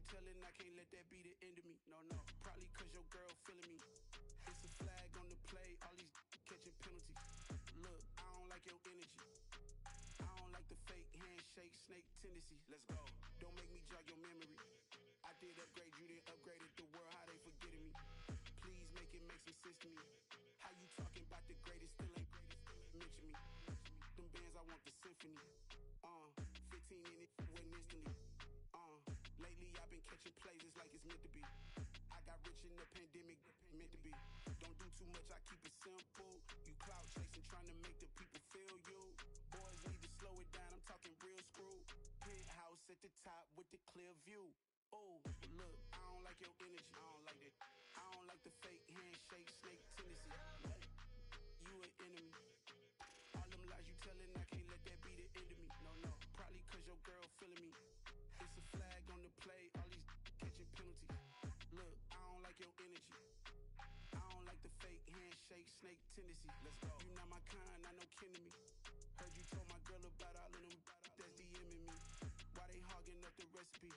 you telling I can't let that be the end of me. No, probably cause your girl feeling me. It's a flag on the play, all these catching penalties. Look, I don't like your energy. I don't like the fake handshake, snake tendency. Let's go. Don't make me jog your memory. I did upgrade, you didn't upgrade it. The world, how they forgetting me. Please make it make some sense to me. How you talking about the greatest, still ain't mention me. Them bands, I want the symphony. 15 in it, went instantly. Lately I've been catching plays, it's like it's meant to be. I got rich in the pandemic, meant to be. Don't do too much, I keep it simple. You clout chasing, trying to make the people feel you. Boys need to slow it down, I'm talking real screw. Penthouse at the top with the clear view. Oh, look, I don't like your energy. I don't like that. I don't like the fake handshake, snake tendency. What? You an enemy. All them lies you telling, I can't let that be the end of me. No, probably cause your girl feeling me. It's a flag on the play, all these catching penalties. Look, I don't like your energy. I don't like the fake handshake, snake tendency. Let's go. You not my kind, not no kin to me. Heard you told my girl about all of them that's DMing me. Why they hogging up the recipe?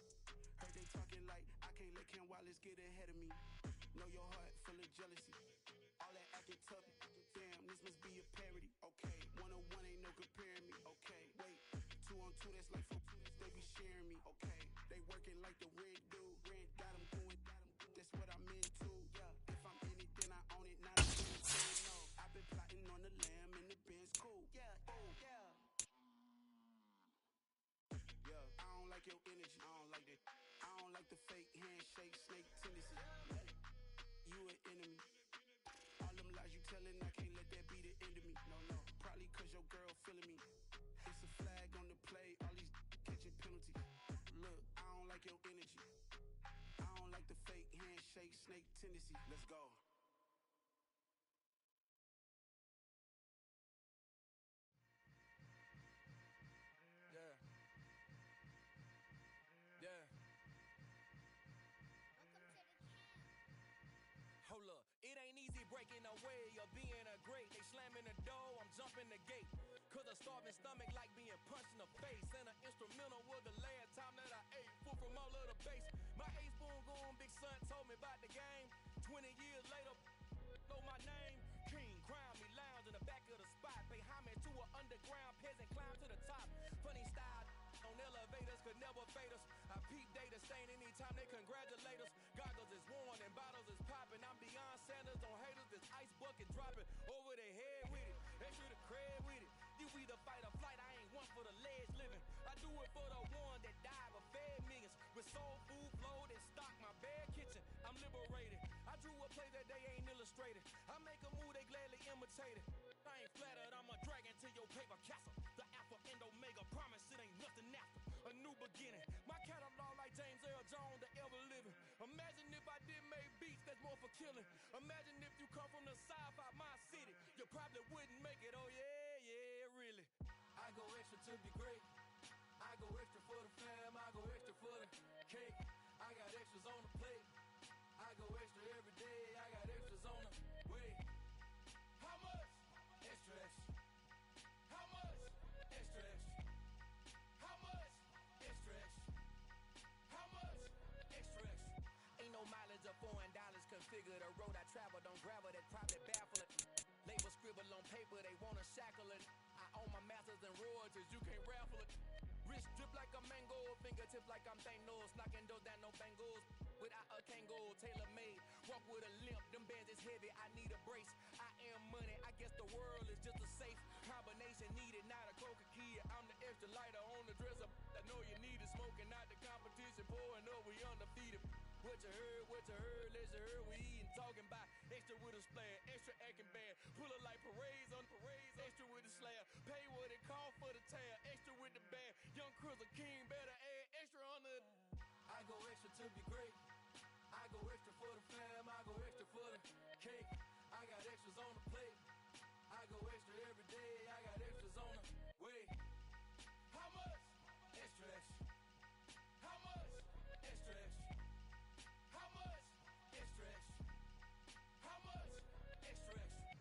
Heard they talking like I can't let Ken Wallace get ahead of me. Know your heart full of jealousy. All that acting tough, damn, this must be a parody. Okay, 1-on-1 ain't no comparing me. Okay, wait, 2-on-2, that's like 4-2, they be sharing me. Okay, they working like the rent do. Rent got them going, that's what I'm into. Yeah, if I'm in it, then I own it, not a thing. No, I've been plotting on the lamb and the Benz cool. Yeah, yeah. Yeah, I don't like your energy, I don't like that. I don't like the fake handshake, snake tendency. What? You an enemy. All them lies you telling, I can't let that be the end of me. No, probably cause your girl feeling me. It's a flag on the play, all these catching penalties. Look, I don't like your energy. I don't like the fake handshake, snake tendency. Let's go. Yeah. Yeah. Hold up, it ain't easy breaking away or being a great. They slamming the door, I'm jumping the gate. Cause a starving stomach like being punched in the face. And an instrumental was the last time that I ate. Full from all of the bass. My ace boom goon, big son told me about the game. 20 years later, know my name. King, crown me, lounge in the back of the spot. Pay homage to an underground peasant, climb to the top. Funny style on elevators could never fade us. I peep data stain anytime they congratulate us. Goggles is worn and bottles is popping. I'm beyond Sanders on haters, this ice bucket dropping over their head with it. Extra the cred with it. You either fight or flight, I ain't one for the ledge living. I do it for the one that died but fed millions. With soul food flowed and stocked my bare kitchen. I'm liberated. I drew a play that they ain't illustrated. I make a move, they gladly imitate it. I ain't flattered, I'm a dragon to your paper castle. The Alpha and Omega, promise it ain't nothing after. A new beginning. My catalog like James Earl Jones, the ever living. Imagine if I didn't make beats that's more for killing. Imagine if you come from the sci-fi, my city. You probably wouldn't make it, oh yeah, really. I go extra to be great. I go extra for the fam, I go extra for the cake. I got extras on the plate. I go extra every day, I got extras on the way. How much? Extra, extra. How much? Extra, extra. How much? Extra, extra. How much? Extra, extra. Ain't no mileage of $4 configure the road I travel. Don't gravel that probably baffle it. Label scribble on paper, they wanna shackle it. I own my masters and royalties, you can't raffle it. Wrist drip like a mango, fingertips like I'm Thanos, knocking those down no bangles. Without a Kango, tailor-made, walk with a limp, them bands is heavy, I need a brace. I am money, I guess the world is just a safe combination needed, not a coca key. I'm the extra lighter on the dresser, I know you need it, smoking out the competition, pouring up, we undefeated. What you heard, let you heard, we eatin', talking about extra with a splash, extra acting bad, pull it like parades on parades, extra with the slab, pay what it cost for the tab, extra with the bag, young Chris a king, better add extra on the. I go extra to be great. I go extra for the fam, I go extra for the cake. I got extras on the plate. I go extra every day, I got extras on the way. How much? Extra, extra. How much? Extra, extra. How much? Extra, extra. How much? Extra, extra.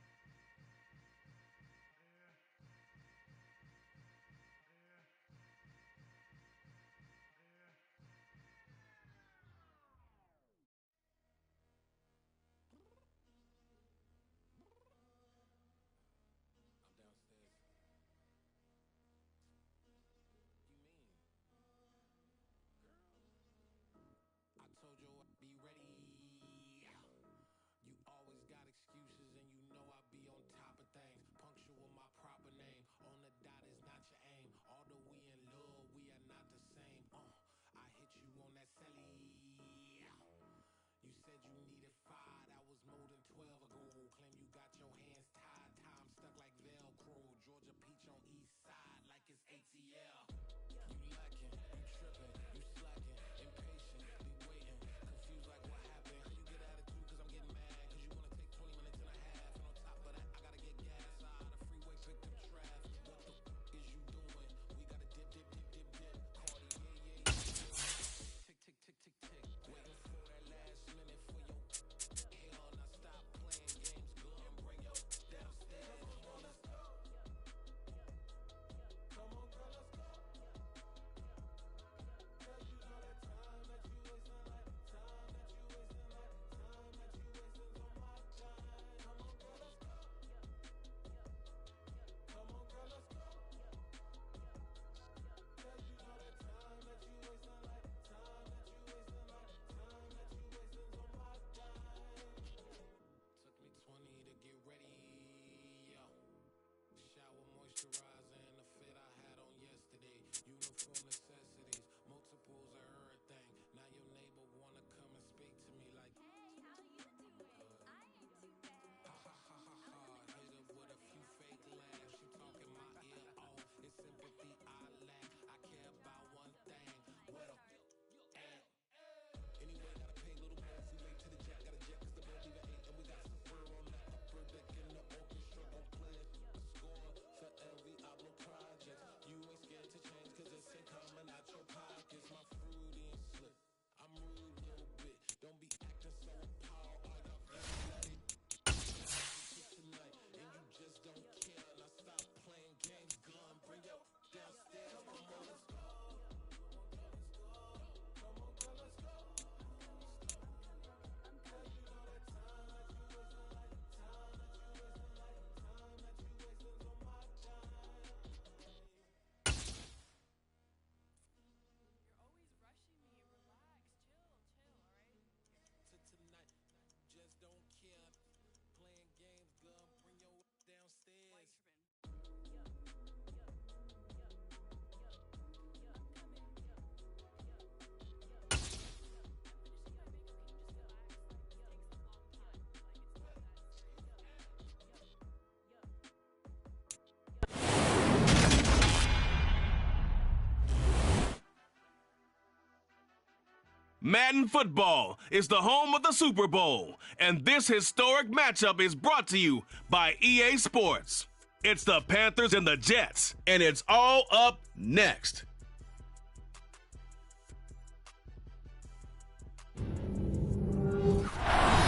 Madden football is the home of the Super Bowl, and this historic matchup is brought to you by EA Sports. It's the Panthers and the Jets, and it's all up next.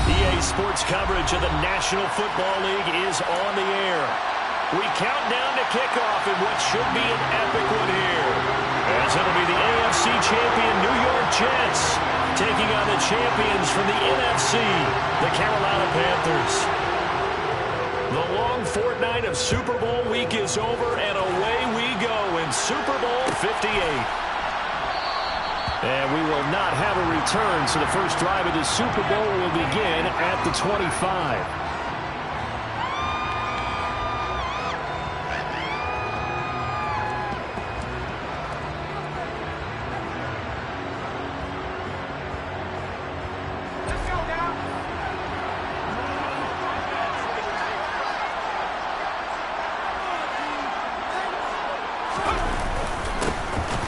EA Sports coverage of the National Football League is on the air. We count down to kickoff in what should be an epic one here, as it'll be the AFC champion New York Jets taking on the champions from the NFC, the Carolina Panthers. The long fortnight of Super Bowl week is over, and away we go in Super Bowl 58. And we will not have a return, so the first drive of the Super Bowl will begin at the 25.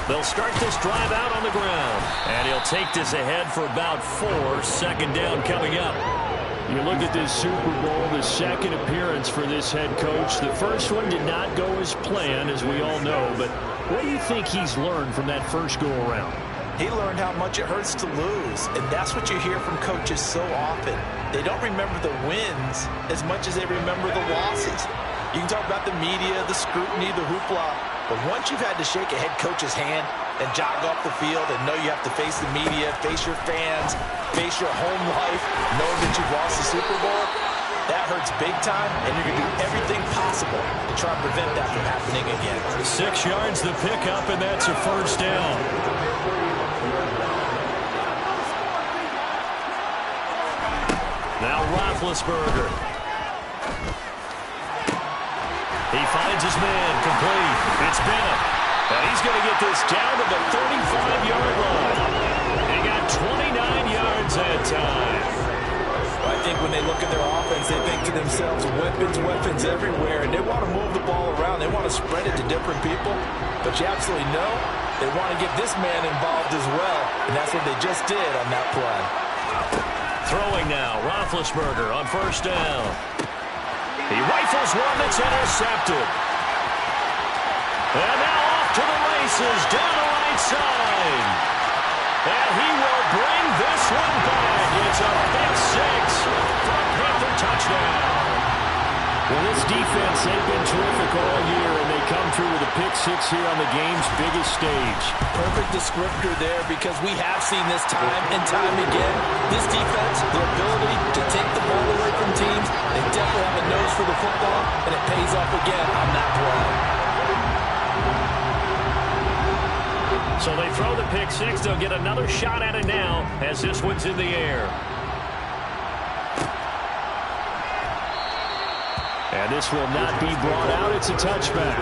They'll start this drive out on the ground. And he'll take this ahead for about 4. Second down coming up. You look at this Super Bowl, the second appearance for this head coach. The first one did not go as planned, as we all know. But what do you think he's learned from that first go-around? He learned how much it hurts to lose. And that's what you hear from coaches so often. They don't remember the wins as much as they remember the losses. You can talk about the media, the scrutiny, the hoopla. But once you've had to shake a head coach's hand and jog off the field and know you have to face the media, face your fans, face your home life, knowing that you've lost the Super Bowl, that hurts big time, and you're going to do everything possible to try and prevent that from happening again. 6 yards the pickup, and that's a first down. Now Roethlisberger. He finds his man, complete. It's Bennett. And he's going to get this down to the 35-yard line. He got 29 yards that time. I think when they look at their offense, they think to themselves, weapons everywhere, and they want to move the ball around. They want to spread it to different people. But you absolutely know they want to get this man involved as well, and that's what they just did on that play. Throwing now, Roethlisberger on first down. He rifles one that's intercepted. And now off to the races, down the right side. And he will bring this one back. It's a pick six for a Panther touchdown. Well, this defense, they've been terrific all year, and they come through with a pick six here on the game's biggest stage. Perfect descriptor there, because we have seen this time and time again. This defense, their ability to take the ball away from teams, they definitely have a nose for the football, and it pays off again on that play. So they throw the pick six. They'll get another shot at it now as this one's in the air. And this will not be brought out. It's a touchback.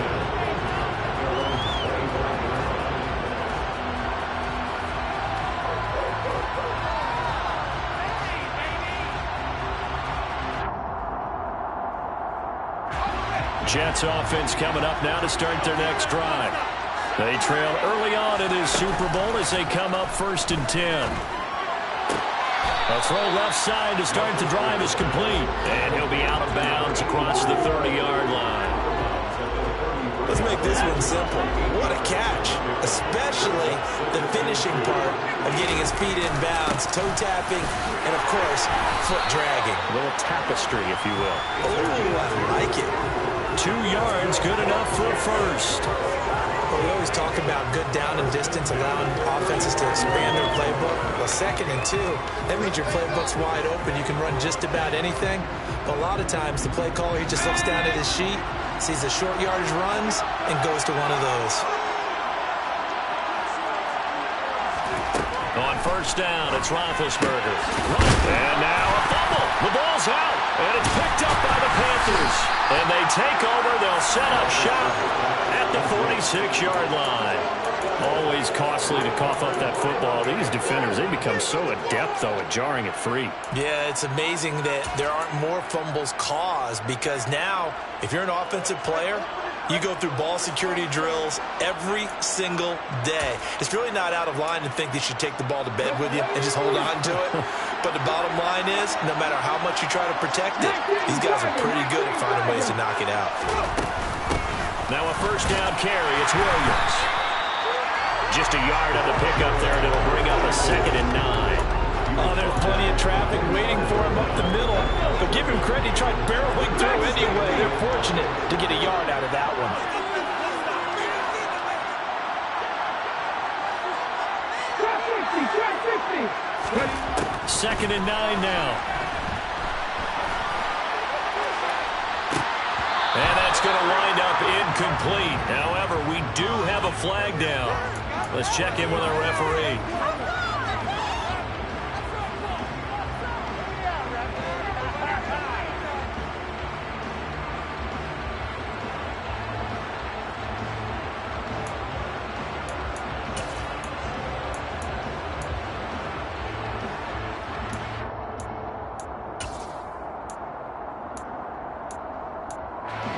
Jets offense coming up now to start their next drive. They trail early on in this Super Bowl as they come up 1st and 10. A throw left side to start the drive is complete. And he'll be out of bounds across the 30-yard line. Let's make this one simple. What a catch, especially the finishing part of getting his feet in bounds, toe tapping, and, of course, foot dragging. A little tapestry, if you will. Oh, I like it. 2 yards, good enough for a first. Well, we always talk about good down and distance, allowing offenses to expand their playbook. Well, 2nd and 2, that means your playbook's wide open. You can run just about anything. But a lot of times, the play caller, he just looks down at his sheet, sees the short yardage runs, and goes to one of those. On first down, it's Roethlisberger. And now a fumble. The ball's out, and it's picked up by the Panthers. And they take over. They'll set up shop at the 46-yard line. Always costly to cough up that football. These defenders, they become so adept, though, at jarring it free. Yeah, it's amazing that there aren't more fumbles caused, because now, if you're an offensive player, You go through ball security drills every single day. It's really not out of line to think that you should take the ball to bed with you and just hold on to it. But the bottom line is, no matter how much you try to protect it, these guys are pretty good at finding ways to knock it out. Now a first down carry. It's Williams. Just a yard on the pickup there, and it'll bring up a 2nd and 9. Oh, there's plenty of traffic waiting for him up the middle. But give him credit, he tried barreling through anyway. They're fortunate to get a yard out of that one. 2nd and 9 now. And that's going to wind up incomplete. However, we do have a flag down. Let's check in with our referee.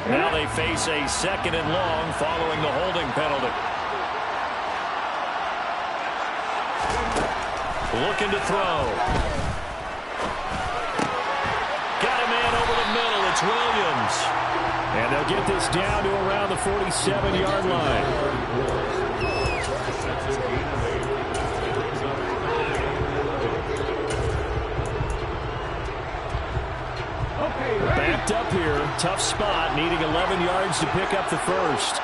Now they face a 2nd and long following the holding penalty. Looking to throw. Got a man over the middle. It's Williams. And they'll get this down to around the 47-yard line. Backed up here. Tough spot. Needing 11 yards to pick up the first.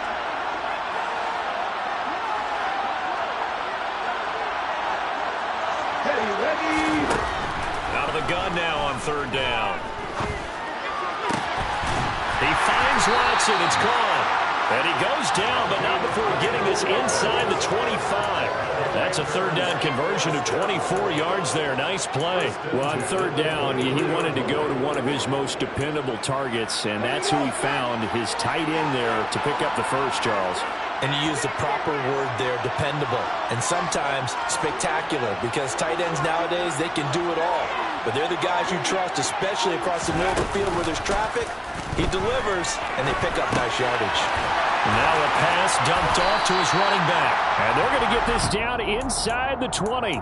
Out of the gun now on 3rd down. He finds Watson. It's caught. And he goes down, but not before getting this inside the 25. That's a 3rd down conversion of 24 yards there. Nice play. Well, on 3rd down, he wanted to go to one of his most dependable targets, and that's who he found, his tight end there, to pick up the first, Charles. And you use the proper word there, dependable, and sometimes spectacular, because tight ends nowadays, they can do it all. But they're the guys you trust, especially across the middle of the field where there's traffic. He delivers, and they pick up nice yardage. Now a pass dumped off to his running back. And they're going to get this down inside the 20.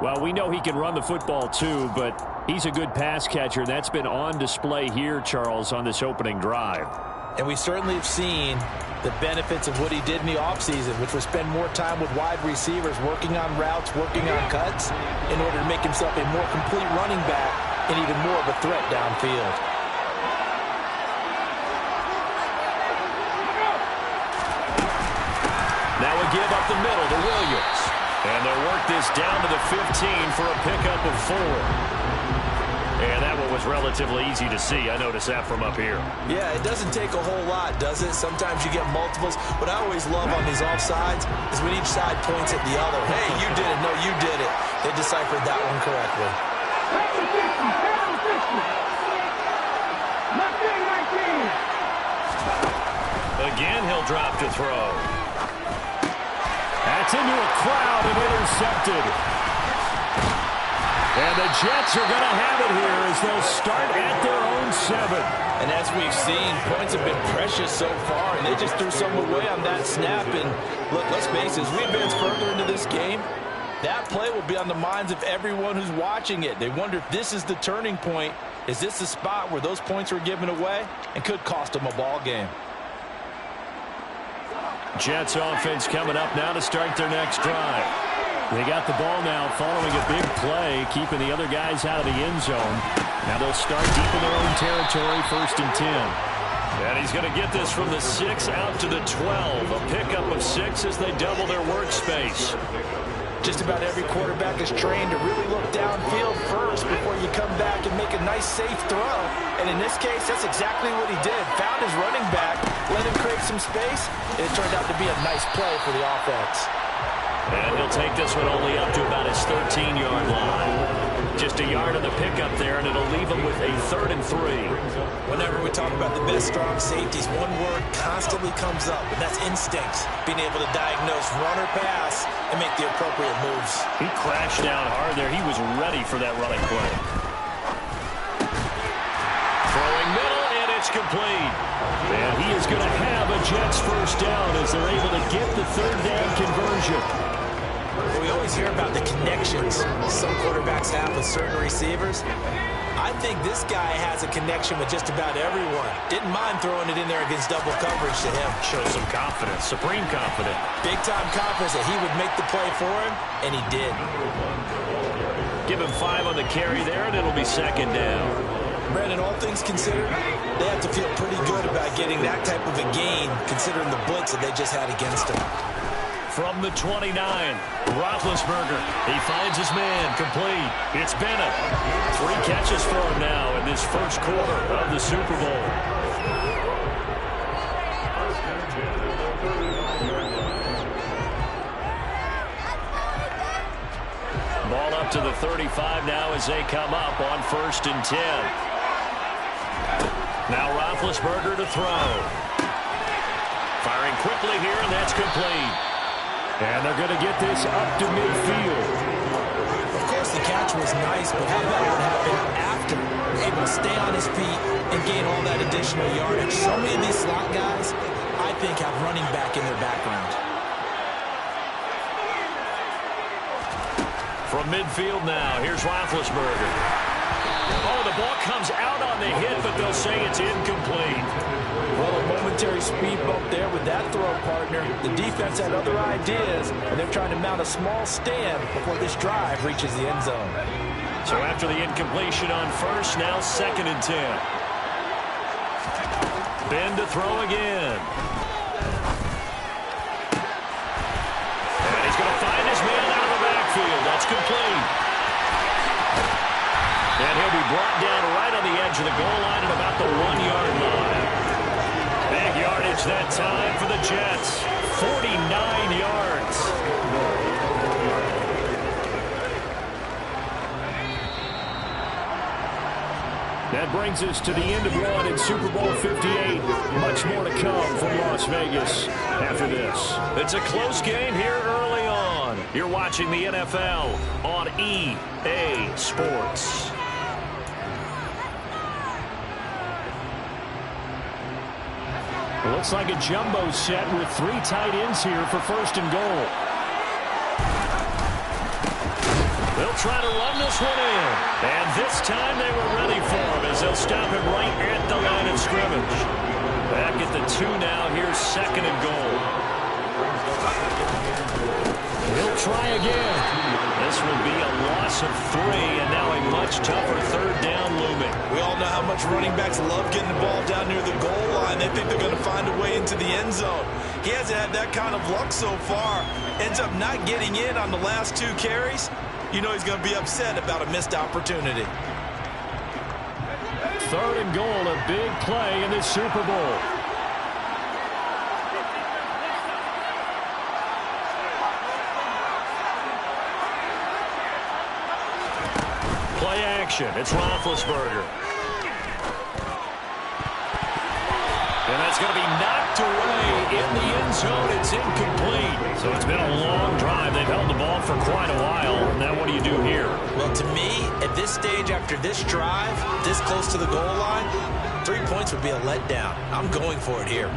Well, we know he can run the football too, but he's a good pass catcher. That's been on display here, Charles, on this opening drive. And we certainly have seen the benefits of what he did in the offseason, which was spend more time with wide receivers, working on routes, working on cuts, in order to make himself a more complete running back and even more of a threat downfield. Now a give up the middle to Williams. And they'll work this down to the 15 for a pickup of 4. And that one was relatively easy to see. I noticed that from up here. Yeah, it doesn't take a whole lot, does it? Sometimes you get multiples. What I always love on these offsides is when each side points at the other. Hey, you did it. No, you did it. They deciphered that one correctly. Again, he'll drop to throw. That's into a crowd and intercepted. And the Jets are going to have it here as they'll start at their own 7. And as we've seen, points have been precious so far, and they just threw some away on that snap. And look, let's face it, as we advance further into this game, that play will be on the minds of everyone who's watching it. They wonder if this is the turning point. Is this the spot where those points were given away and could cost them a ball game? Jets offense coming up now to start their next drive. They got the ball now following a big play, keeping the other guys out of the end zone. Now they'll start deep in their own territory, 1st and 10. And he's going to get this from the 6 out to the 12. A pickup of 6 as they double their workspace. Just about every quarterback is trained to really look downfield first before you come back and make a nice, safe throw. And in this case, that's exactly what he did. Found his running back, let him create some space, and it turned out to be a nice play for the offense. And he'll take this one only up to about his 13-yard line. Just a yard on the pickup there, and it'll leave him with a 3rd and 3. Whenever we talk about the best strong safeties, one word constantly comes up, and that's instincts. Being able to diagnose run or pass and make the appropriate moves. He crashed down hard there. He was ready for that running play. Throwing middle, and it's That's complete. And he is going to have a Jets first down as they're able to get the third down conversion. We always hear about the connections some quarterbacks have with certain receivers. I think this guy has a connection with just about everyone. Didn't mind throwing it in there against double coverage to him. Shows some confidence, supreme confidence. Big-time confidence that he would make the play for him, and he did. Give him 5 on the carry there, and it'll be second down. Brandon, all things considered, they have to feel pretty good about getting that type of a gain, considering the blitz that they just had against him. From the 29, Roethlisberger. He finds his man, complete. It's Bennett. 3 catches for him now in this first quarter of the Super Bowl. Ball up to the 35 now as they come up on 1st and 10. Now Roethlisberger to throw. Firing quickly here, and that's complete. And they're going to get this up to midfield. Of course, the catch was nice, but how about what happened after? Able to stay on his feet and gain all that additional yardage. So many of these slot guys, I think, have running back in their background. From midfield now, here's Roethlisberger. Oh, the ball comes out on the hit, but they'll say it's incomplete. Well, a momentary speed bump there with that throw, partner. The defense had other ideas, and they're trying to mount a small stand before this drive reaches the end zone. So after the incompletion on 1st, now 2nd and 10. Ben to throw again. And he's going to find his man out of the backfield. That's complete. And he'll be brought down right on the edge of the goal line at about the 1-yard line. Big yardage that time for the Jets. 49 yards. That brings us to the end of one in Super Bowl 58. Much more to come from Las Vegas after this. It's a close game here early on. You're watching the NFL on EA Sports. Looks like a jumbo set with 3 tight ends here for 1st and goal. They'll try to run this one in. And this time they were ready for him as they'll stop him right at the line of scrimmage. Back at the 2 now. Here's 2nd and goal. He'll try again. This will be a loss of 3, and now a much tougher 3rd down looming. We all know how much running backs love getting the ball down near the goal line. They think they're going to find a way into the end zone. He hasn't had that kind of luck so far. Ends up not getting in on the last 2 carries. You know he's going to be upset about a missed opportunity. 3rd and goal, a big play in this Super Bowl. Play action. It's Roethlisberger. And that's going to be knocked away in the end zone. It's incomplete. So it's been a long drive. They've held the ball for quite a while. Now what do you do here? Well, to me, at this stage after this drive, this close to the goal line, 3 points would be a letdown. I'm going for it here.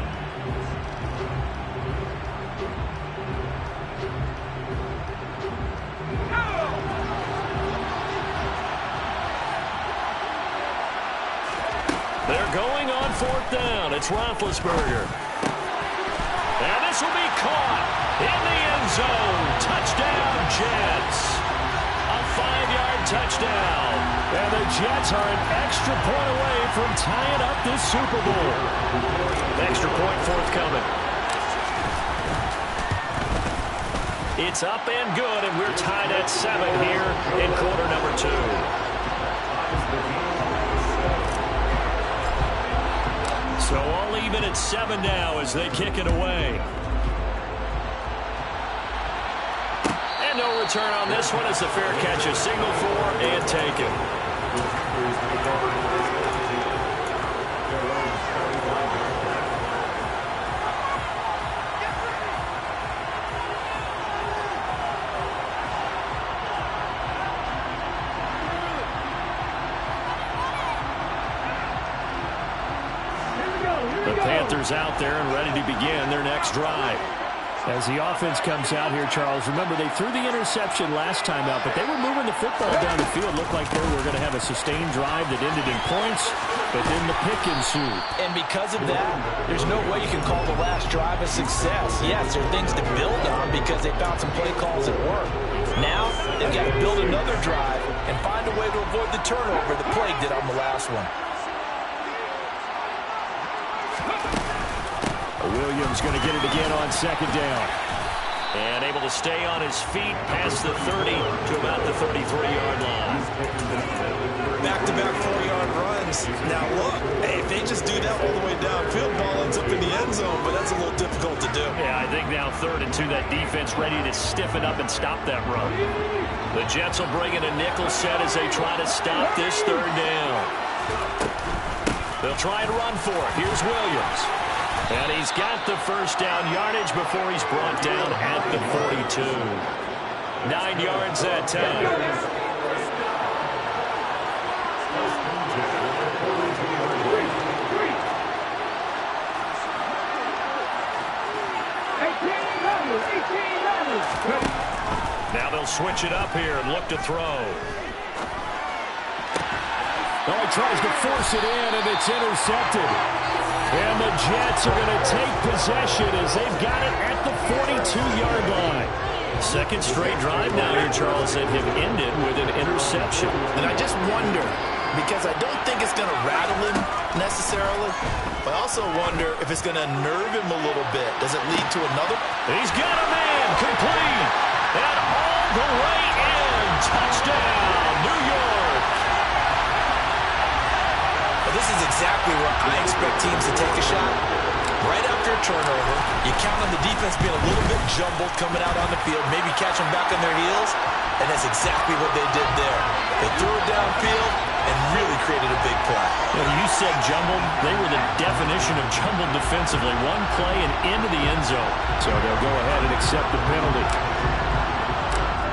They're going on 4th down. It's Roethlisberger. And this will be caught in the end zone. Touchdown, Jets. A 5-yard touchdown. And the Jets are an extra point away from tying up this Super Bowl. Extra point forthcoming. It's up and good, and we're tied at 7 here in quarter number 2. So all even at 7 now as they kick it away. And no return on this one as the fair catch is signaled for and taken. The Panthers out there and ready to begin their next drive. As the offense comes out here, Charles, remember they threw the interception last time out, but they were moving the football down the field. Looked like they were going to have a sustained drive that ended in points, but then the pick ensued. And because of that, there's no way you can call the last drive a success. Yes, there are things to build on because they found some play calls that work. Now, they've got to build another drive and find a way to avoid the turnover the plague did on the last one. Williams going to get it again on second down. And able to stay on his feet past the 30 to about the 33-yard line. Back-to-back 4-yard runs. Now look, hey, if they just do that all the way downfield, ball ends up in the end zone, but that's a little difficult to do. Yeah, I think now 3rd and 2, that defense ready to stiffen up and stop that run. The Jets will bring in a nickel set as they try to stop this 3rd down. They'll try and run for it. Here's Williams. And he's got the first down yardage before he's brought down at the 42. 9 yards that time. Now they'll switch it up here and look to throw. Oh, he tries to force it in, and it's intercepted. And the Jets are going to take possession as they've got it at the 42-yard line. Second straight drive now here, Charles, that have ended with an interception. And I just wonder, because I don't think it's going to rattle him necessarily, but I also wonder if it's going to nerve him a little bit. Does it lead to another? He's got a man complete. And all the way in. Touchdown, New York. This is exactly where I expect teams to take a shot. Right after a turnover, you count on the defense being a little bit jumbled coming out on the field, maybe catch them back on their heels, and that's exactly what they did there. They threw it downfield and really created a big play. You said jumbled. They were the definition of jumbled defensively. One play and into the end zone. So they'll go ahead and accept the penalty.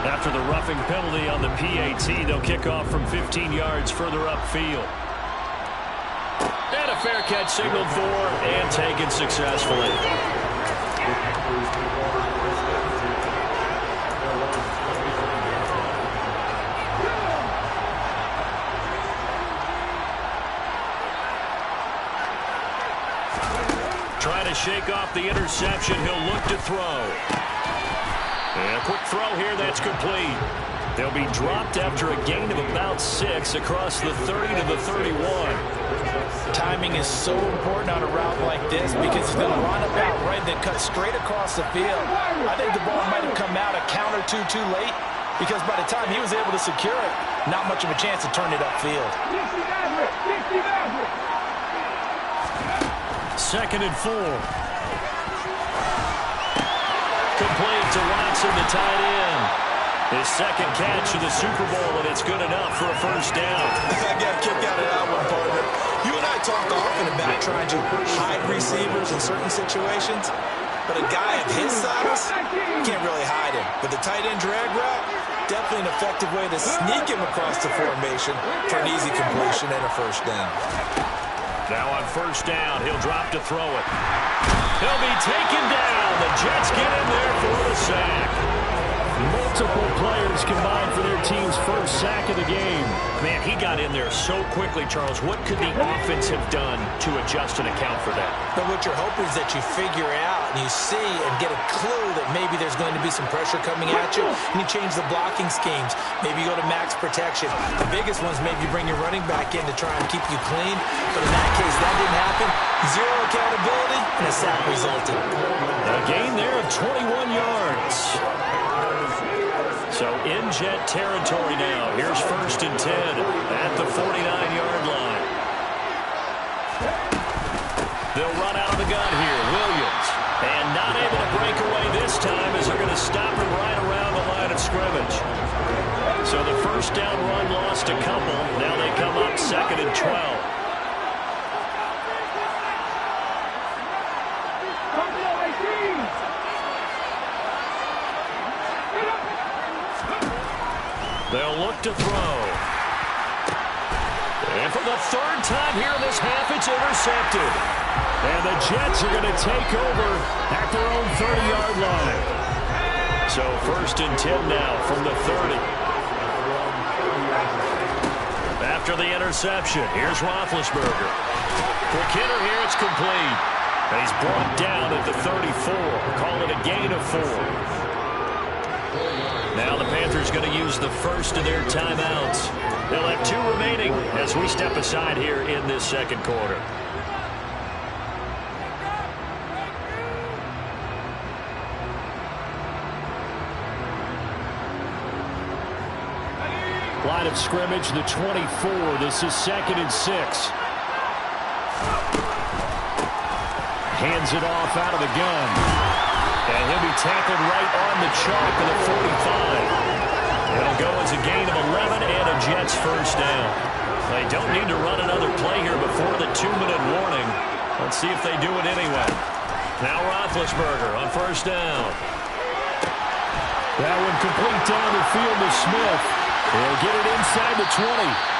After the roughing penalty on the PAT, they'll kick off from 15 yards further upfield. And a fair catch signaled for and taken successfully. Trying to shake off the interception. He'll look to throw. And a quick throw here. That's complete. They'll be dropped after a gain of about 6 across the 30 to the 31. Timing is so important on a route like this because he's going to line up out right and then cut straight across the field. I think the ball might have come out a count or two too late because by the time he was able to secure it, not much of a chance to turn it upfield. 2nd and 4. Complete to Watson, the tight end. His second catch of the Super Bowl, and it's good enough for a first down. I got a kick out of that one, partner. You and I talk often about trying to hide receivers in certain situations, but a guy of his size, you can't really hide him. But the tight end drag route, definitely an effective way to sneak him across the formation for an easy completion and a first down. Now on first down, he'll drop to throw it. He'll be taken down. The Jets get in there for the sack. Multiple players combined for their team's first sack of the game. Man, he got in there so quickly, Charles. What could the offense have done to adjust and account for that? But what you're hoping is that you figure out and you see and get a clue that maybe there's going to be some pressure coming at you, and you change the blocking schemes. Maybe you go to max protection. The biggest one's maybe you bring your running back in to try and keep you clean. But in that case, that didn't happen. Zero accountability, and a sack resulted. A gain there of 21 yards. So in Jet territory now. Here's 1st and 10 at the 49-yard line. They'll run out of the gun here. Williams. And not able to break away this time as they're going to stop him right around the line of scrimmage. So the first down run lost a couple. Now they come up 2nd and 12. They'll look to throw. And for the 3rd time here in this half, it's intercepted. And the Jets are going to take over at their own 30-yard line. So 1st and 10 now from the 30. After the interception, here's Roethlisberger. For Kidder here, it's complete. And he's brought down at the 34. Call it a gain of 4. Now the Panthers going to use the first of their timeouts. They'll have 2 remaining as we step aside here in this second quarter. Line of scrimmage, the 24. This is 2nd and 6. Hands it off out of the gun. And he'll be tackled right on the chalk of the 45. It'll go as a gain of 11 and a Jets first down. They don't need to run another play here before the 2-minute warning. Let's see if they do it anyway. Now Roethlisberger on first down. That one complete down the field to Smith. He'll get it inside the 20.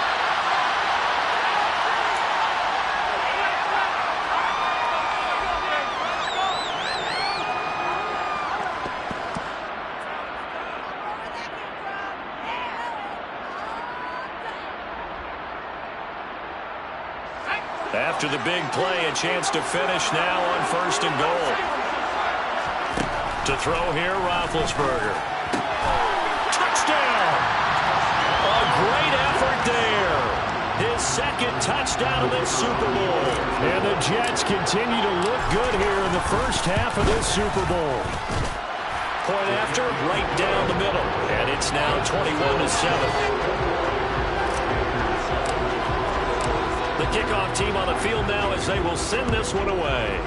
After the big play, a chance to finish now on 1st and goal. To throw here, Roethlisberger. Touchdown! A great effort there. His 2nd touchdown of this Super Bowl. And the Jets continue to look good here in the first half of this Super Bowl. Point after, right down the middle. And it's now 21-7. The kickoff team on the field now as they will send this one away.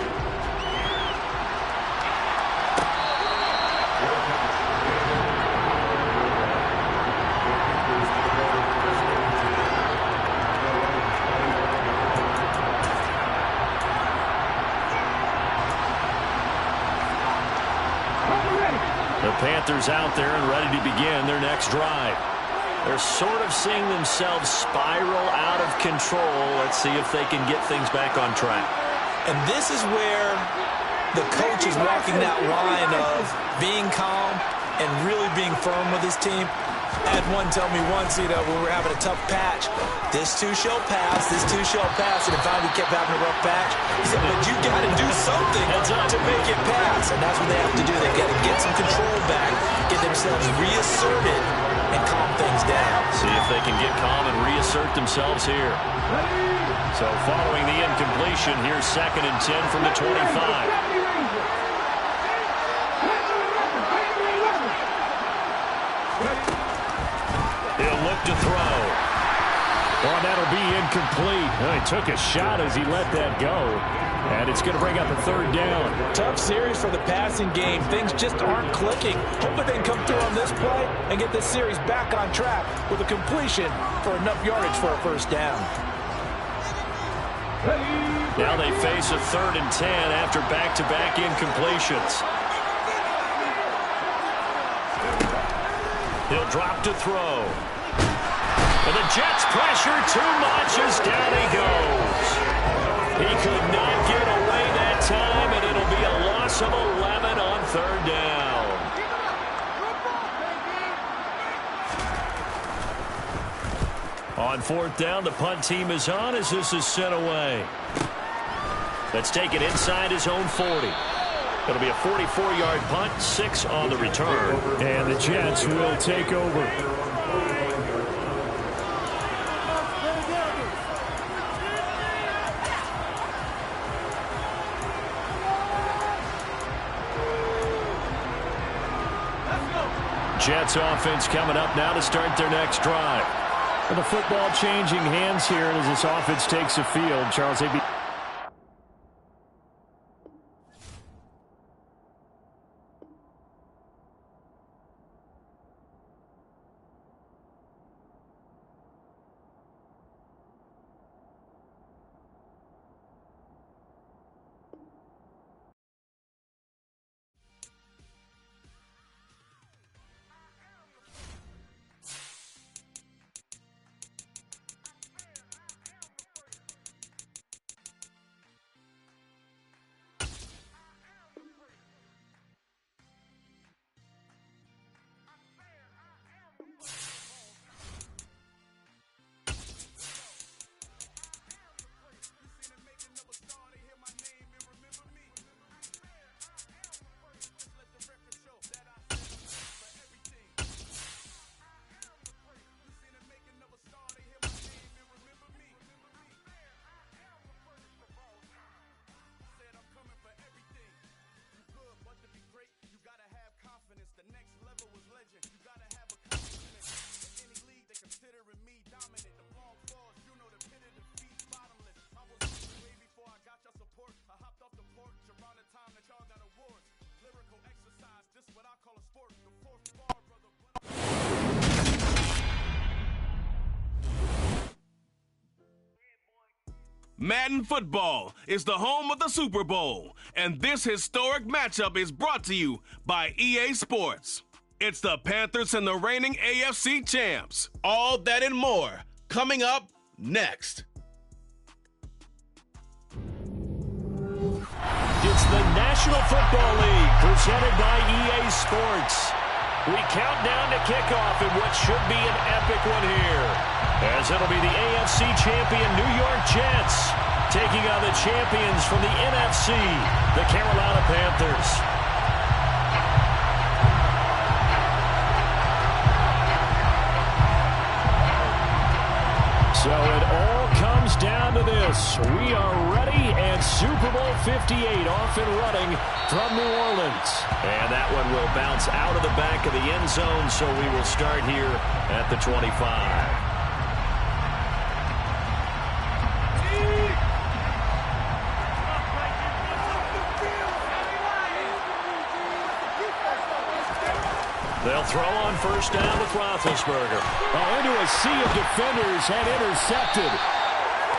The Panthers out there and ready to begin their next drive. They're sort of seeing themselves spiral out of control. Let's see if they can get things back on track. And this is where the coach is walking that line of being calm and really being firm with his team. I had one tell me once, when we were having a tough patch, this too shall pass, this too shall pass, and finally we kept having a rough patch. He said, but you got to do something to make it pass, and that's what they have to do. They got to get some control back, get themselves reasserted, and calm things down. See if they can get calm and reassert themselves here. So following the incompletion, here's 2nd and 10 from the 25. He'll look to throw. Well, that'll be incomplete. Well, he took a shot as he let that go. And it's going to bring up a 3rd down. Tough series for the passing game. Things just aren't clicking. Hopefully they can come through on this play and get this series back on track with a completion for enough yardage for a 1st down. Now they face a 3rd and 10 after back-to-back incompletions. He'll drop to throw. And the Jets pressure too much as down he goes. He could not get away that time, and it'll be a loss of 11 on 3rd down. On 4th down, the punt team is on as this is sent away. Let's take it inside his own 40. It'll be a 44-yard punt, 6 on the return. And the Jets will take over. Jets offense coming up now to start their next drive. And the football changing hands here as this offense takes the field. Charles, A.B. Madden football is the home of the Super Bowl, and this historic matchup is brought to you by EA Sports. It's the Panthers and the reigning AFC champs. All that and more coming up next. It's the National Football League presented by EA Sports. We count down to kickoff in what should be an epic one here, as it'll be the AFC champion New York Jets taking on the champions from the NFC, the Carolina Panthers. So it all comes down to this. We are ready, and Super Bowl 58 off and running from New Orleans. And that one will bounce out of the back of the end zone, so we will start here at the 25. They'll throw on first down with Roethlisberger. Into a sea of defenders and intercepted.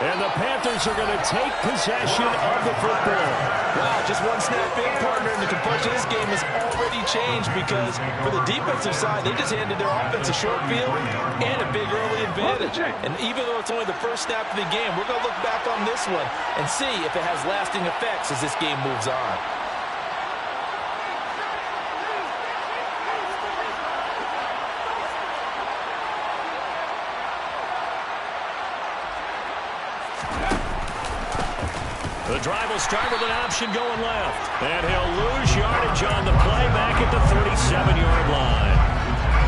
And the Panthers are going to take possession of the football. Wow, just one snap in, partner, and the complexion of this game has already changed because for the defensive side, they just handed their offense a short field and a big early advantage. And even though it's only the first snap of the game, we're going to look back on this one and see if it has lasting effects as this game moves on. The drive will start with an option going left. And he'll lose yardage on the play back at the 37-yard line.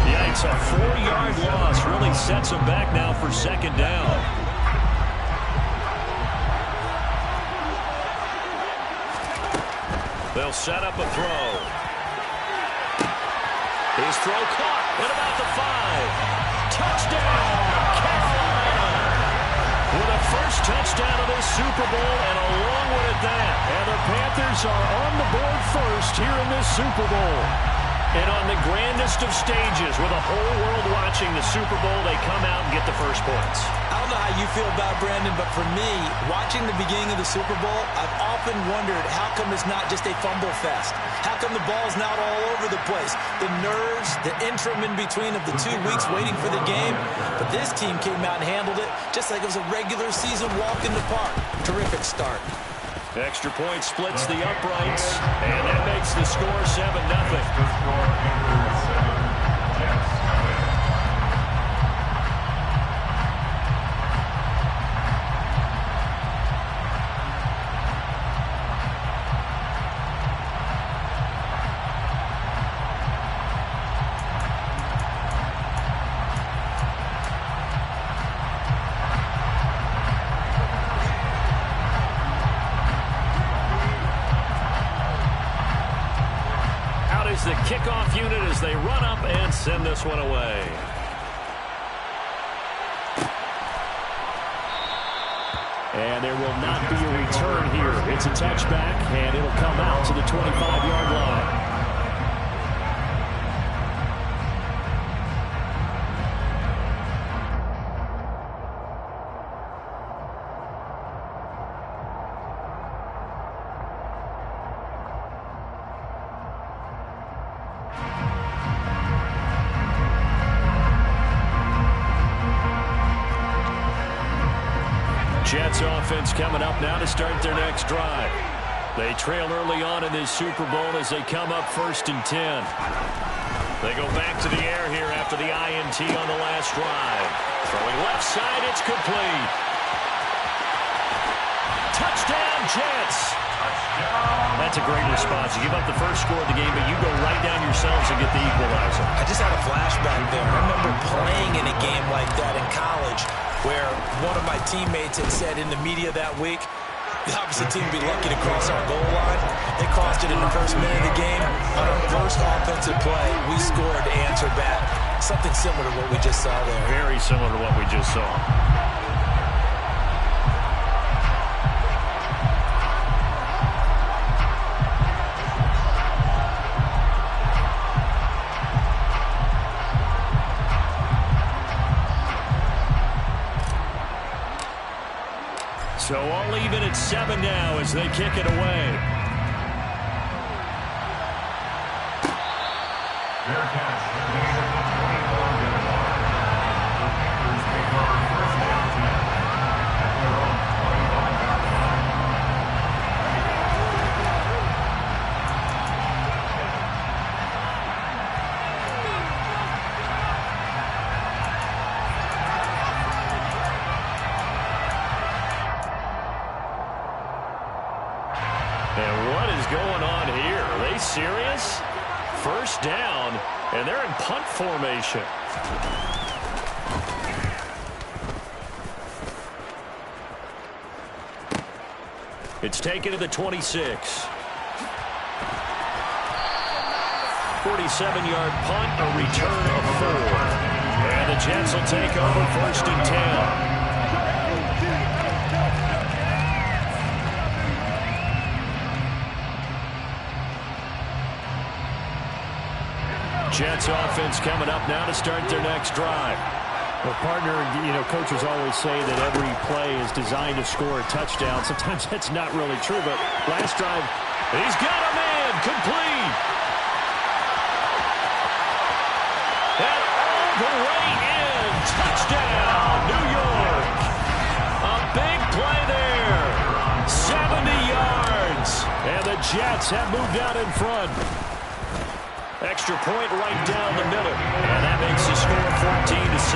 Yeah, it's a 4-yard loss. Really sets him back now for second down. They'll set up a throw. His throw caught at about the 5. Touchdown, Carolina! With a first touchdown of this Super Bowl and a long one at that. And the Panthers are on the board first here in this Super Bowl. And on the grandest of stages, with the whole world watching the Super Bowl, they come out and get the first points. I don't know how you feel about it, Brandon, but for me, watching the beginning of the Super Bowl, I've often wondered how come it's not just a fumble fest? How come the ball's not all over the place? The nerves, the interim in between of the 2 weeks waiting for the game. But this team came out and handled it just like it was a regular season walk in the park. Terrific start. Extra point splits the uprights, and that makes the score 7-0. The kickoff unit as they run up and send this one away. And there will not be a return here. It's a touchback, and it'll come out to the 25-yard line. Jets offense coming up now to start their next drive. They trail early on in this Super Bowl as they come up 1st and 10. They go back to the air here after the INT on the last drive. Throwing left side, it's complete. Touchdown, Jets! That's a great response. You give up the first score of the game, but you go right down yourselves and get the equalizer. I just had a flashback there. I remember playing in a game like that in college where one of my teammates had said in the media that week, the opposite team would be lucky to cross our goal line. They crossed it in the first minute of the game. On our first offensive play, we scored to answer back. Something similar to what we just saw there. Very similar to what we just saw. So all still even at 7 now as they kick it away. Fair catch. The 24-yard line. The Panthers take over first down 10 at their own 25-yard line. And what is going on here? Are they serious? First down, and they're in punt formation. It's taken to the 26. 47-yard punt, a return of 4. And the Jets will take over first and 10. Jets offense coming up now to start their next drive. Well, partner, coaches always say that every play is designed to score a touchdown. Sometimes that's not really true, but last drive, he's got a man, complete. And all the way in, touchdown, New York. A big play there, 70 yards. And the Jets have moved out in front. Extra point right down the middle. And that makes the score 14-7.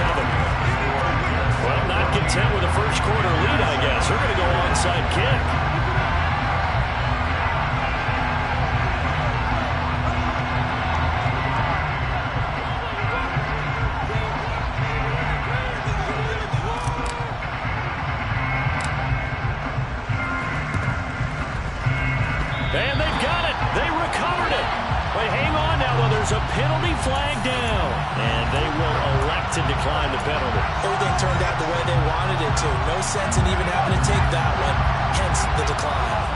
Well, not content with a first quarter lead, I guess. We're going to go onside kick. And they've got it. They recovered it. But hang on now, well, there's a penalty flag down. And they will elect to decline the penalty. Everything turned out the way they wanted it to. No sense in even having to take that one, hence the decline.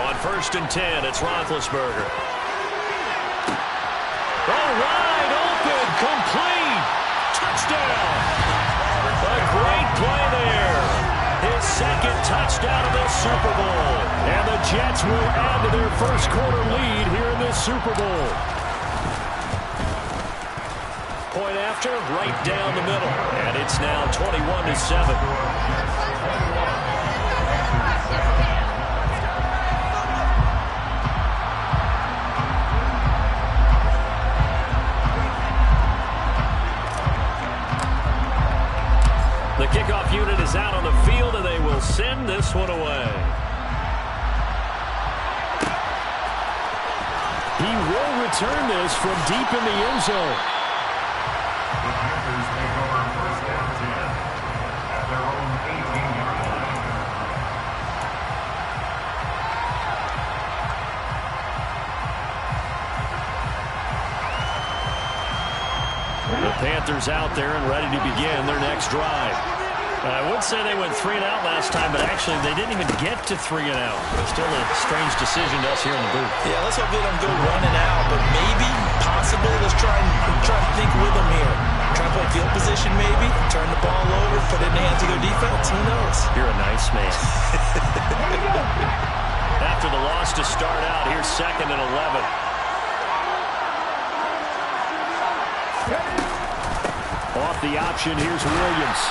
On first and 10, it's Roethlisberger. Oh, wide open, complete, touchdown. A great play there. His second touchdown of the Super Bowl. And the Jets will add to their first quarter lead here in this Super Bowl. Point after, right down the middle. And it's now 21-7. The kickoff unit is out on the field, and they will send this one away. he will return this from deep in the end zone. The Panthers take over first down 10 at their own 18-yard line. The Panthers out there and ready to begin their next drive. I would say they went 3 and out last time, but actually they didn't even get to 3 and out. Still a strange decision to us here in the booth. Yeah, let's hope they don't go 1 and out, but maybe, possibly, let's try to think with them here. Try to play field position maybe, turn the ball over, put it in the hands of their defense. Who knows? You're a nice man. After the loss to start out, here's 2nd and 11. Off the option, here's Williams.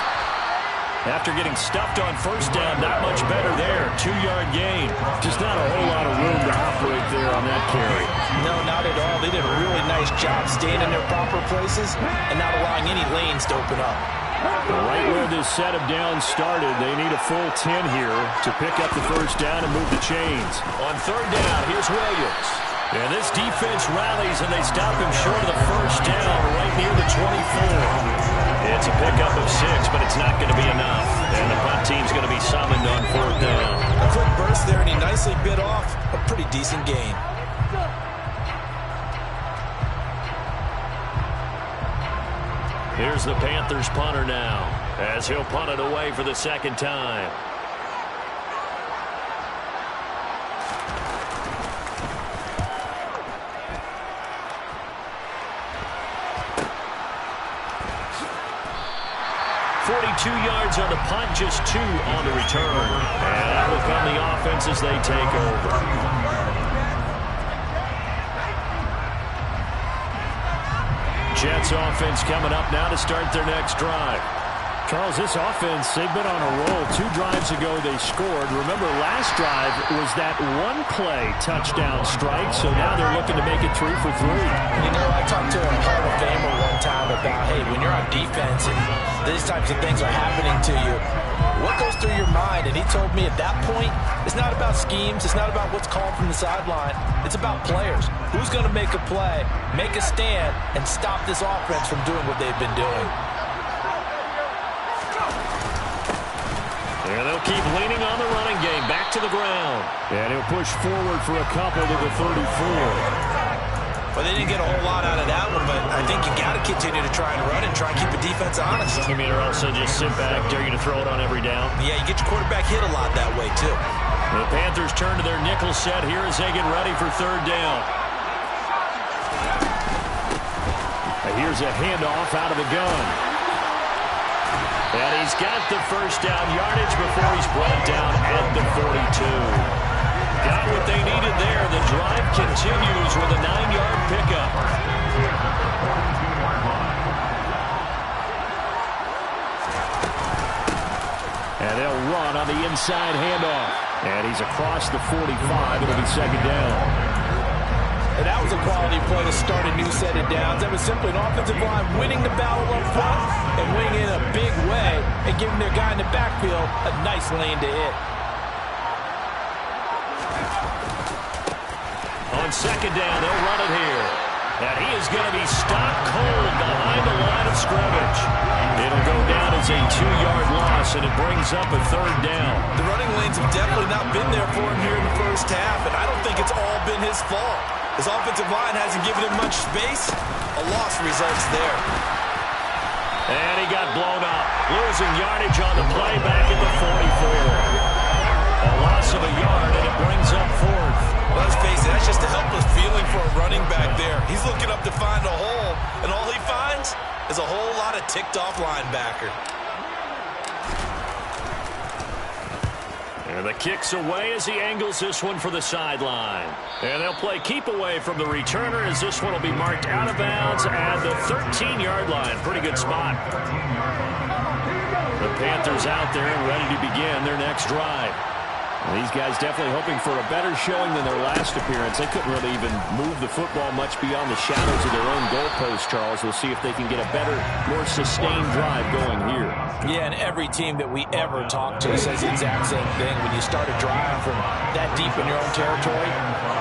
After getting stuffed on first down, not much better there. 2-yard gain. Just not a whole lot of room to operate there on that carry. No, not at all. They did a really nice job staying in their proper places and not allowing any lanes to open up. Right where this set of downs started, they need a full 10 here to pick up the first down and move the chains. On 3rd down, here's Williams. And this defense rallies, and they stop him short of the first down right near the 24. It's a pickup of 6, but it's not going to be enough. And the punt team's going to be summoned on 4th down. A quick burst there, and he nicely bit off a pretty decent gain. Here's the Panthers punter now, as he'll punt it away for the 2nd time. 42 yards on the punt, just 2 on the return. And that will come the offense as they take over. Jets offense coming up now to start their next drive. Charles, this offense, they've been on a roll. 2 drives ago they scored. Remember, last drive was that one-play touchdown strike, so now they're looking to make it 3 for 3. You know, I talked to a Hall of Famer one time about, hey, when you're on defense and these types of things are happening to you, what goes through your mind? And he told me at that point, it's not about schemes, it's not about what's called from the sideline. It's about players. Who's going to make a play, make a stand, and stop this offense from doing what they've been doing? And they'll keep leaning on the running game. Back to the ground. And he'll push forward for a couple to the 34. Well, they didn't get a whole lot out of that one, but I think you got to continue to try and run and try and keep the defense honest. You mean, or also just sit back, dare you to throw it on every down? Yeah, you get your quarterback hit a lot that way, too. The Panthers turn to their nickel set here as they get ready for 3rd down. Here's a handoff out of the gun. And he's got the first down yardage before he's brought down at the 42. Got what they needed there. The drive continues with a 9-yard pickup. And they'll run on the inside handoff. And he's across the 45. It'll be 2nd down. And that was a quality play to start a new set of downs. That was simply an offensive line winning the battle up front and winning in a big way and giving their guy in the backfield a nice lane to hit. On 2nd down, they'll run it here. And he is going to be stopped cold behind the line of scrimmage. It'll go down as a 2-yard loss, and it brings up a 3rd down. The running lanes have definitely not been there for him here in the first half, and I don't think it's all been his fault. His offensive line hasn't given him much space. A loss results there. And he got blown up. Losing yardage on the play back at the 44. A loss of a yard, and it brings up 4th. Well, let's face it, that's just a helpless feeling for a running back there. He's looking up to find a hole, and all he finds is a whole lot of ticked-off linebacker. And the kick's away as he angles this one for the sideline. And they'll play keep away from the returner as this one will be marked out of bounds at the 13-yard line. Pretty good spot. The Panthers out there and ready to begin their next drive. And these guys definitely hoping for a better showing than their last appearance. They couldn't really even move the football much beyond the shadows of their own goalpost, Charles. We'll see if they can get a better, more sustained drive going here. Yeah, and every team that we ever talk to says the exact same thing. When you start a drive from that deep in your own territory,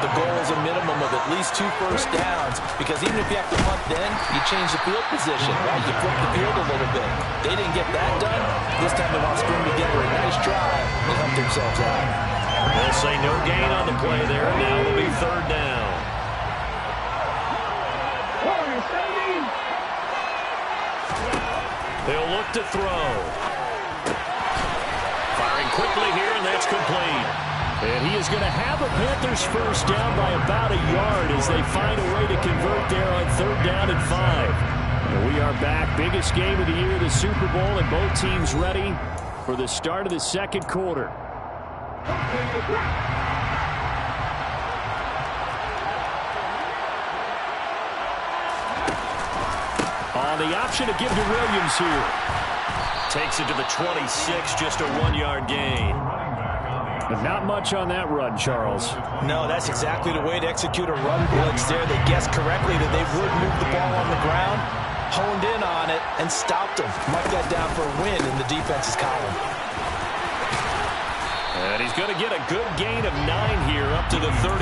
the goal is a minimum of at least 2 first downs, because even if you have to punt then, you change the field position, right? You flip the field a little bit. They didn't get that done. This time they want to string together a nice drive and help themselves out. They'll say no gain on the play there. Now it'll be 3rd down. They'll look to throw. Firing quickly here, and that's complete. And he is going to have a Panthers first down by about a yard as they find a way to convert there on 3rd down and 5. And we are back. Biggest game of the year, the Super Bowl, and both teams ready for the start of the 2nd quarter. On the option to give to Williams here. Takes it to the 26, just a 1-yard gain. But not much on that run, Charles. No, that's exactly the way to execute a run blitz there. They guessed correctly that they would move the ball on the ground, honed in on it, and stopped them. Mark that down for a win in the defense's column. And he's going to get a good gain of 9 here up to the 34.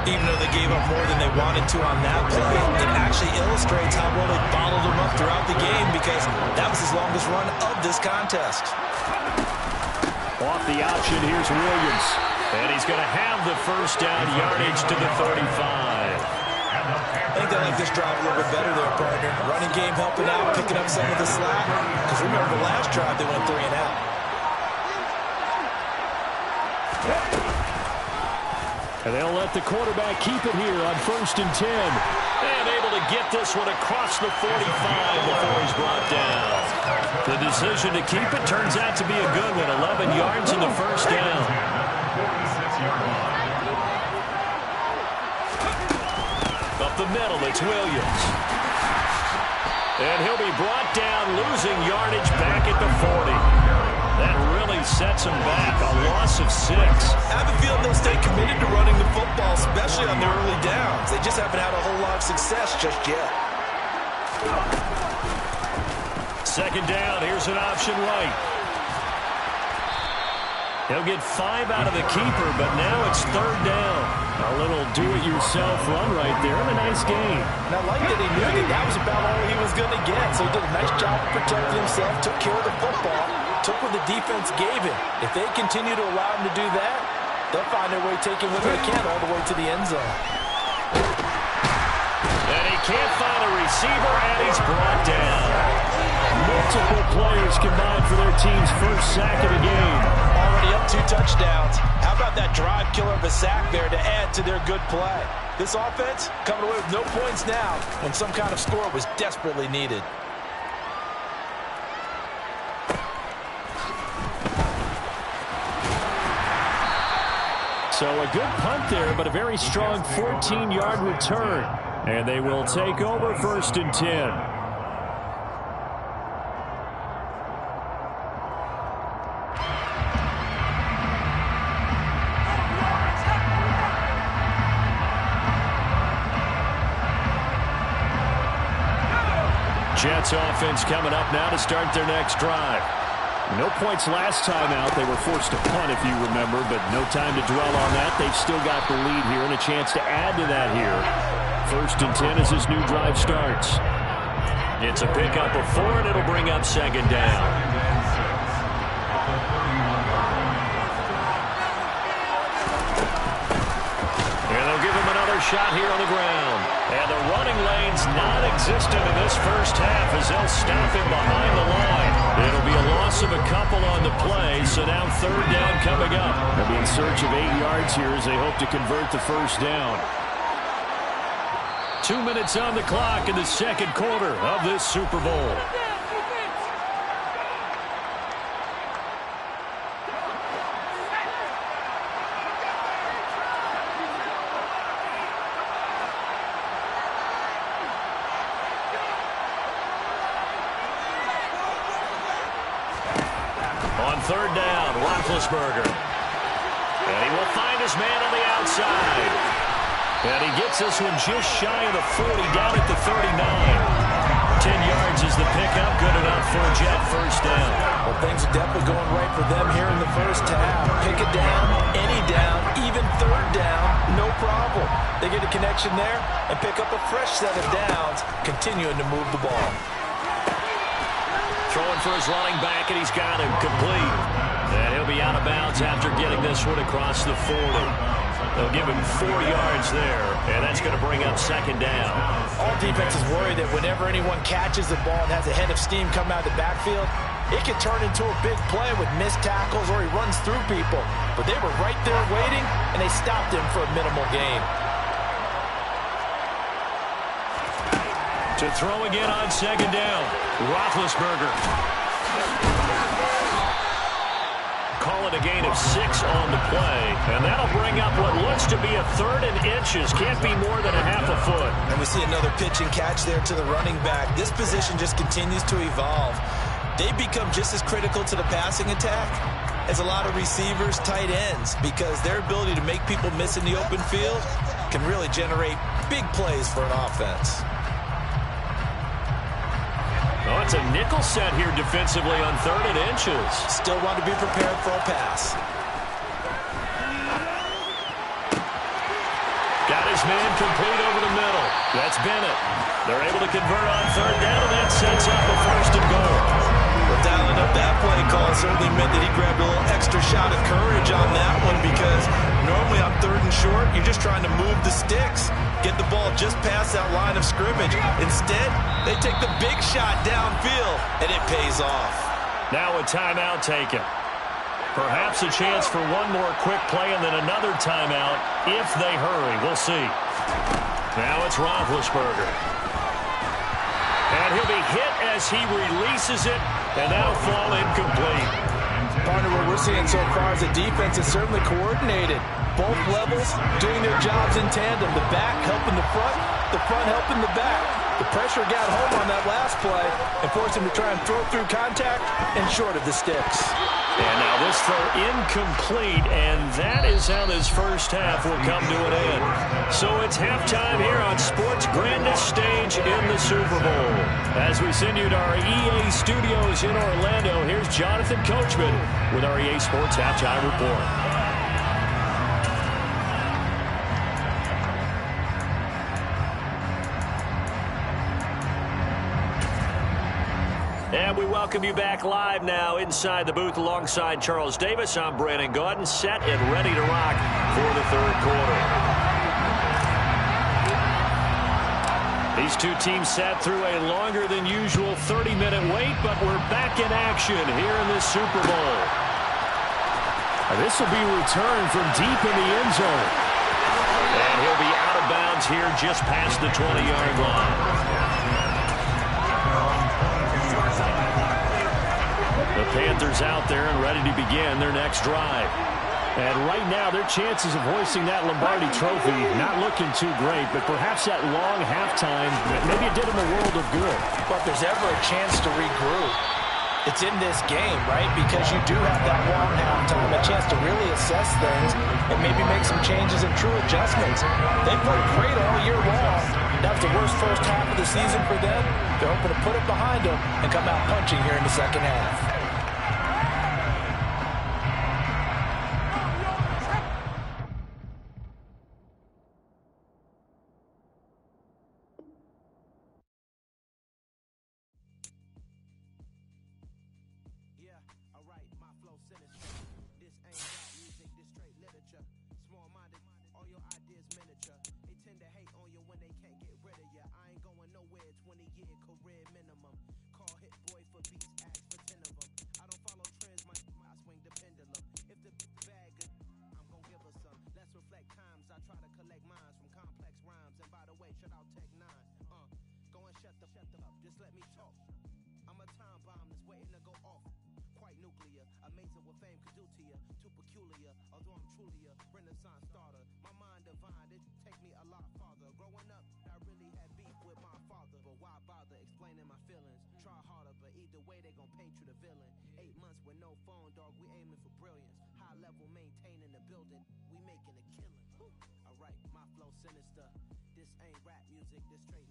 Even though they gave up more than they wanted to on that play, it actually illustrates how well they followed them up throughout the game, because that was his longest run of this contest. Off the option, here's Williams. And he's going to have the first down yardage to the 35. I think they like this drive a little bit better there, partner. Running game helping out, picking up some of the slack. Because remember, the last drive they went 3 and out. And they'll let the quarterback keep it here on 1st and 10. And able able to get this one across the 45 before he's brought down. The decision to keep it turns out to be a good one. 11 yards in the first down. 46-yard line. Up the middle, it's Williams. And he'll be brought down, losing yardage back at the 40. That really sets him back, a loss of 6. I have a feeling they'll stay committed to running the football, especially on the early downs. They just haven't had a whole lot of success just yet. Second down, here's an option right. He'll get 5 out of the keeper, but now it's third down. A little do-it-yourself run right there, and a nice gain. And I like that he knew that was about all he was going to get, so he did a nice job of protecting himself, took care of the football, took what the defense gave him. If they continue to allow him to do that, they'll find their way taking what they can all the way to the end zone. And he can't find a receiver, and he's brought down. Multiple players combined for their team's first sack of the game. Already up 2 touchdowns. How about that drive killer of a sack there to add to their good play? This offense coming away with no points now when some kind of score was desperately needed. So a good punt there, but a very strong 14-yard return. And they will take over 1st and 10. Jets offense coming up now to start their next drive. No points last time out. They were forced to punt, if you remember, but no time to dwell on that. They've still got the lead here and a chance to add to that here. 1st and 10 as this new drive starts. It's a pickup of 4, and it'll bring up second down. And they'll give him another shot here on the ground. And the running lane's non-existent in this first half as they'll stop him behind the line. It'll be a loss of a couple on the play, so now third down coming up. They'll be in search of 8 yards here as they hope to convert the first down. 2 minutes on the clock in the second quarter of this Super Bowl. Third down, Roethlisberger. And he will find his man on the outside. And he gets this one just shy of the 40, down at the 39. 10 yards is the pickup, good enough for a Jet first down. Well, things are definitely going right for them here in the first half. Pick it down, any down, even third down, no problem. They get a connection there and pick up a fresh set of downs, continuing to move the ball. Throwing for his running back, and he's got him complete. And he'll be out of bounds after getting this one across the 40. They'll give him 4 yards there, and that's going to bring up second down. All defenses worry that whenever anyone catches the ball and has a head of steam come out of the backfield, it can turn into a big play with missed tackles or he runs through people. But they were right there waiting, and they stopped him for a minimal gain. To throw again on second down, Roethlisberger. Call it a gain of 6 on the play, and that'll bring up what looks to be a 3rd and inches. Can't be more than a half a foot. And we see another pitch and catch there to the running back. This position just continues to evolve. They become just as critical to the passing attack as a lot of receivers, tight ends, because their ability to make people miss in the open field can really generate big plays for an offense. Oh, it's a nickel set here defensively on 3rd and inches. Still want to be prepared for a pass. Got his man complete over the middle. That's Bennett. They're able to convert on 3rd down, and that sets up a 1st and goal. Well, dialing up that play call certainly meant that he grabbed a little extra shot of courage on that one, because normally on 3rd and short, you're just trying to move the sticks, get the ball just past that line of scrimmage. Instead, they take the big shot downfield, and it pays off. Now a timeout taken. Perhaps a chance for one more quick play and then another timeout if they hurry. We'll see. Now it's Roethlisberger. And he'll be hit as he releases it, and that'll fall incomplete. Partner, what we're seeing so far is the defense is certainly coordinated. Both levels doing their jobs in tandem. The back helping the front helping the back. The pressure got home on that last play and forced him to try and throw through contact and short of the sticks. And now this throw incomplete, and that is how this first half will come to an end. So it's halftime here on sports' grandest stage in the Super Bowl. As we send you to our EA studios in Orlando, here's Jonathan Coachman with our EA Sports Halftime Report. And we welcome you back live now inside the booth alongside Charles Davis. I'm Brandon Gaudin, set and ready to rock for the third quarter. These two teams sat through a longer than usual 30-minute wait, but we're back in action here in this Super Bowl. This will be returned from deep in the end zone. And he'll be out of bounds here just past the 20-yard line. The Panthers out there and ready to begin their next drive. And right now, their chances of hoisting that Lombardi trophy not looking too great, but perhaps that long halftime, maybe it did them a world of good. But if there's ever a chance to regroup, it's in this game, right? Because you do have that long halftime, a chance to really assess things and maybe make some changes and true adjustments. They played great all year long. That was the worst first half of the season for them. They're hoping to put it behind them and come out punching here in the second half. Sinister. This ain't rap music, this straight